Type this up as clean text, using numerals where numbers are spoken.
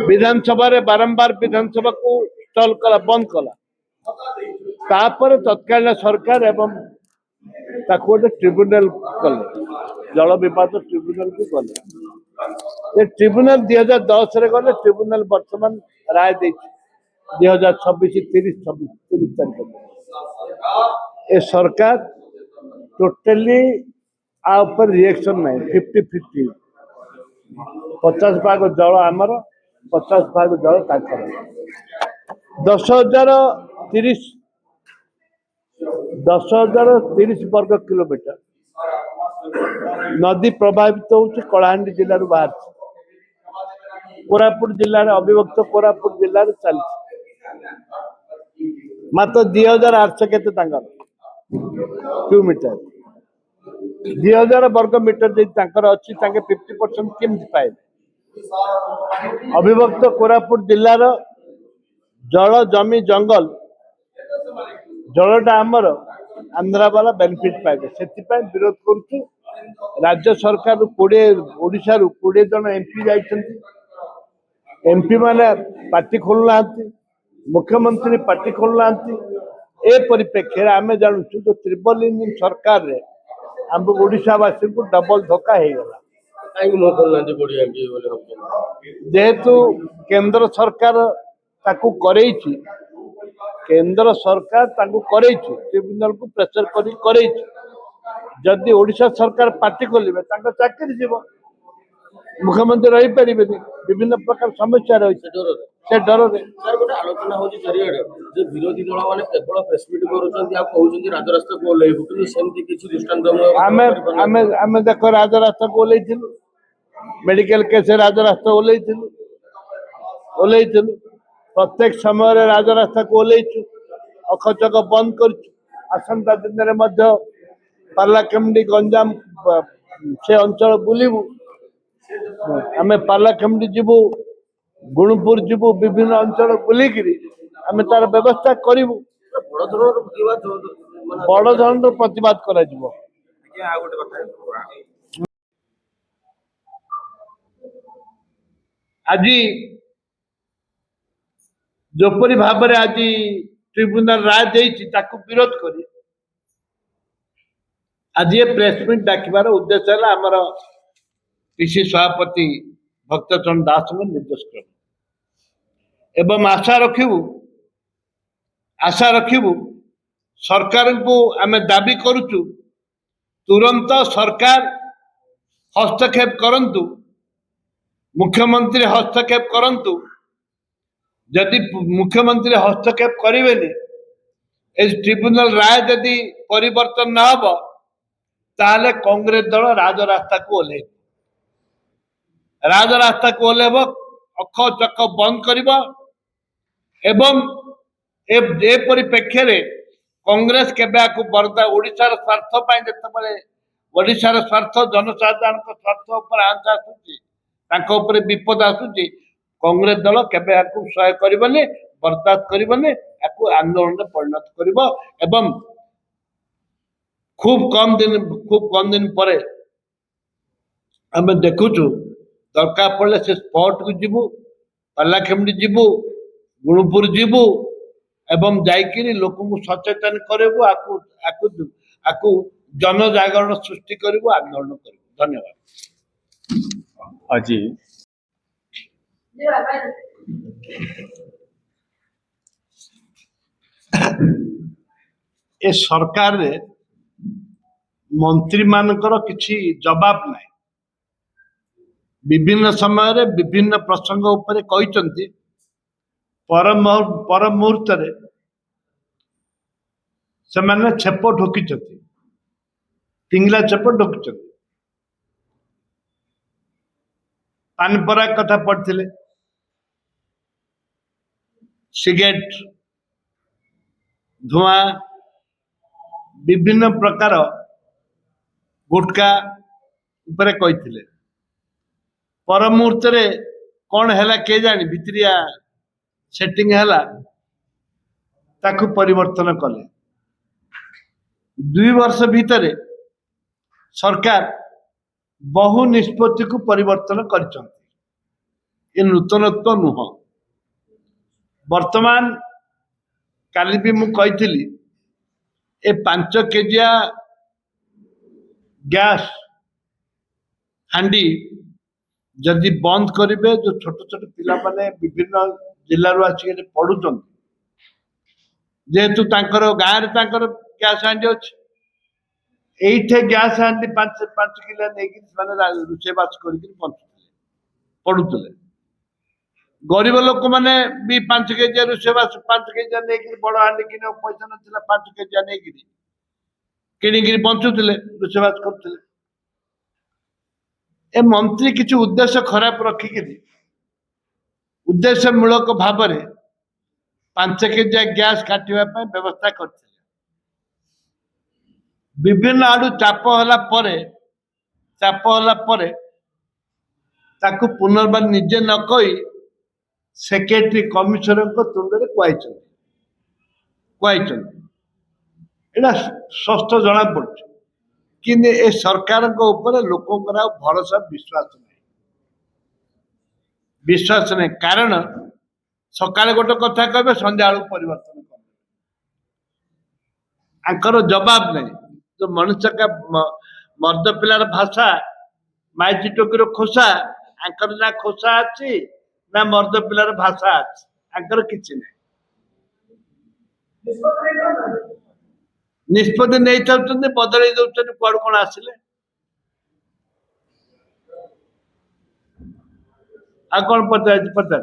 विधानसभा बारंबार विधानसभा को स्टल कला बंद कला तापर तत्कालीन सरकार एवं गोटे ट्रिब्यूनल कले जल विवाद ट्रिब्यूनल को गले ट्रिब्यूनल 2010 रे गले ट्रिब्यूनल वर्तमान राय दे 2026 30 तारीख ए सरकार टोटली आपर रिएक्शन नहीं 50-50 50 भाग जल आमर 50 भाग जल ताकर 10,030 वर्ग किलोमीटर नदी प्रभावित होची कलाहांडी जिल्ला बाहर कोरापुट जिल्ला अविभक्त कोरापुट जिल्ला चली मात्र 2,800 केते क्यूमीटर 2,000 वर्ग मीटर अच्छी 50% केमती पाए अविभक्त कोरापुट जिल्लार जल जमी जंगल जलटा आमर आंध्रा वाला बेनिफिट पाइबे से विरोध करुचु राज्य सरकार 20 जन एमपी जाइछन्ति एमपी माने पार्टी खोलना मुख्यमंत्री पार्टी खोलना ए परिप्रेक्षी आम जानूँ जो ट्रिपल इंजिन सरकार रे आम ओडावासी को डबल धोखा हो गला जेहेतु केंद्र सरकार ताकू करेइछि केंद्र सरकार ताकू करेइछि ट्रिब्यूनल को प्रेशर करी जदि ओडिशा सरकार पार्टी खोलिबे तांको चाकरी जीव मुख्यमंत्री रही परिबे विभिन्न प्रकार समस्या रही से डर रे सर गोटे आलोचना होची चारिआडे जे विरोधी दल माने केवल प्रेस मीट करूछन्ती आ कहउछन्ती राजरास्ता को ओलेइबु किंतु सेमति किछि दृष्टांत आमे देखो राजरास्ता को ओलेइथिलु मेडिकल केस राजरास्ता ओलेइथिलु प्रत्येक समय रे राजरास्ता को ओलेइछु अखचक बंद करछु आसंता दिन रे मध्य पार्लाकेमडी गंजाम से अंचल बुलिबु आमे पार्लाकेमडी जीवु गुणपुर जीवु विभिन्न अंचल बुलिकी आमे तार व्यवस्था करिवु बड़ धरण प्रतिवाद करा जिवो आज जोपरी भाव में आज ट्रिब्यूनल राय देइछि ताकू विरोध करी आज ये प्रेसमिट डाकिबार उद्देश्य है आमर पीसी सभापति भक्तचरण दास निर्देश क्रम एवं आशा रखिबु सरकार को आम दाबी करुचु तुरंत सरकार हस्तक्षेप करंतु मुख्यमंत्री हस्तक्षेप करंतु जदि मुख्यमंत्री हस्तक्षेप करेंगे ट्रिब्यूनल राय जदि परिवर्तन न हो ताले कांग्रेस दल राजरास्ता को ओल्हे राजरास्ता को ओल्हेब अख चक बंद करिबा एवं ए परिप्रेक्षी रे कांग्रेस केबे आकु बरदा ओडिशार स्वार्थ पाए जतबले ओडिशार स्वार्थ जनसाधारण स्वार्थ ऊपर आंच आसुची तांको ऊपर विपद आसुची कांग्रेस दल केबे आकु सहाय करबने बर्दाश्त करबने आकु आंदोलन में परिणत करबो एवं खूब कम दिन पर आम देखुचु दरकार पड़े से स्पॉट को जीवु पार्लाखेमडी जीवु गुणपुर जीवु एवं जाइकिरी लोक सचेतन करेबु आकु जन जागरण सृष्टि करिबु आंदोलन करिबु धन्यवाद अजी ए सरकार रे मंत्री मानकर किछि जवाब नहीं विभिन्न समय रे विभिन्न प्रसंग उपरे कहिसंती पर मुहूर्त रे से माने छेप ढोकिचंती पिंगला छेप ढोकिचंती पानपरा कथा पढ़थिले सिगरेट धुआं विभिन्न प्रकार गुटका उपरे कहिथिले पर मुहूर्त रे कौन हैला के जानी भितरिया सेटिंग हैला ताकू परिवर्तन कले 2 वर्ष भीतर सरकार बहु निष्पत्ति को परिवर्तन कर ये नूतनत्व नुह। वर्तमान काली भी मु कही ए 5 केजिया गैस हांडी जदि बंद करेंगे जो छोट छोट पिला माने विभिन्न जिल्ला आसिक पढ़ुं जेहेतु गाँव में गैस हांडी अच्छे ये गैस हांडी 5 किलो नहीं रोषेबास कर पढ़ुले गरीब लोक मैंने भी 5 केजी रोषेबास 5 केजी नहीं बड़ हांडी कि पैसा ना 5 केजी नहीं किणी बंचुले रोषेबास करते ए मंत्री किसी उद्देश्य खराब रखिक उद्देश्य मूलक भाव 5 केजी गैस काटिया व्यवस्था करते विभिन्न आड़ू चाप होला ताकू पुनर्बार निजे न कही सेक्रेटरी कमिशनर तुंड कहना स्पष्ट जना पड़े कि ए सरकार लोकंर भरोसा विश्वास नहीं कारण सकाଳେ गोटे कथा कहे संध्या बेलू परिवर्तन कर जवाब नहीं तो मनुष्य का मर्द पिलार भाषा माइची टोकीर खोसा आंकर ना खोसा अच्छी ना मर्द पिलार भाषा अच्छी आंकर किसी नहीं निष्पत्ति नहीं चाहते बदल दौरान कुआड़ कौन आसिले आ कौन पचार